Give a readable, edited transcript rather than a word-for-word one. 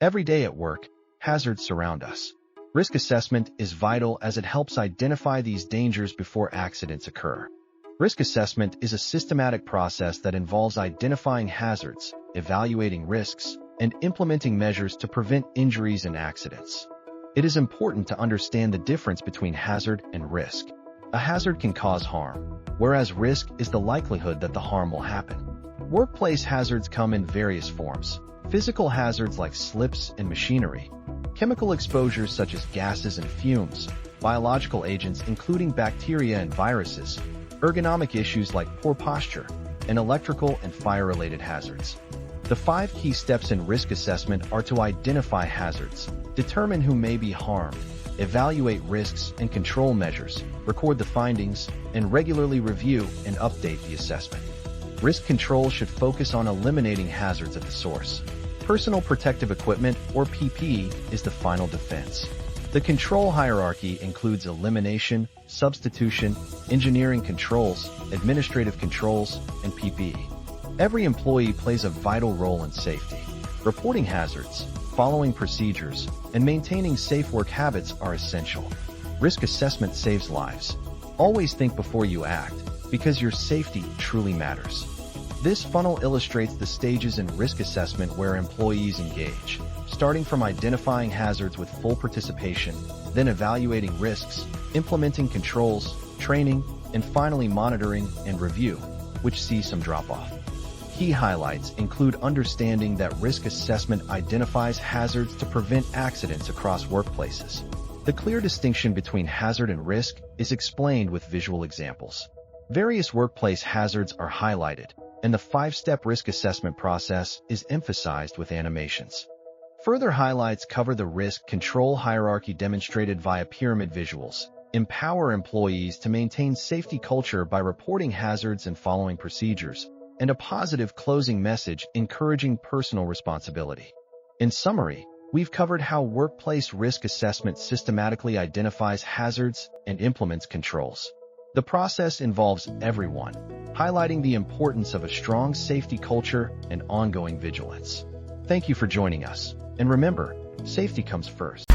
Every day at work, hazards surround us. Risk assessment is vital as it helps identify these dangers before accidents occur. Risk assessment is a systematic process that involves identifying hazards, evaluating risks, and implementing measures to prevent injuries and accidents. It is important to understand the difference between hazard and risk. A hazard can cause harm, whereas risk is the likelihood that the harm will happen. Workplace hazards come in various forms. Physical hazards like slips and machinery, chemical exposures such as gases and fumes, biological agents including bacteria and viruses, ergonomic issues like poor posture, and electrical and fire-related hazards. The 5 key steps in risk assessment are to identify hazards, determine who may be harmed, evaluate risks and control measures, record the findings, and regularly review and update the assessment. Risk control should focus on eliminating hazards at the source. Personal protective equipment, or PPE, is the final defense. The control hierarchy includes elimination, substitution, engineering controls, administrative controls, and PPE. Every employee plays a vital role in safety. Reporting hazards, following procedures, and maintaining safe work habits are essential. Risk assessment saves lives. Always think before you act, because your safety truly matters. This funnel illustrates the stages in risk assessment where employees engage, starting from identifying hazards with full participation, then evaluating risks, implementing controls, training, and finally monitoring and review, which sees some drop-off. Key highlights include understanding that risk assessment identifies hazards to prevent accidents across workplaces. The clear distinction between hazard and risk is explained with visual examples. Various workplace hazards are highlighted, and the 5-step risk assessment process is emphasized with animations. Further highlights cover the risk control hierarchy demonstrated via pyramid visuals, empower employees to maintain safety culture by reporting hazards and following procedures, and a positive closing message encouraging personal responsibility. In summary, we've covered how workplace risk assessment systematically identifies hazards and implements controls. The process involves everyone, highlighting the importance of a strong safety culture and ongoing vigilance. Thank you for joining us, and remember, safety comes first.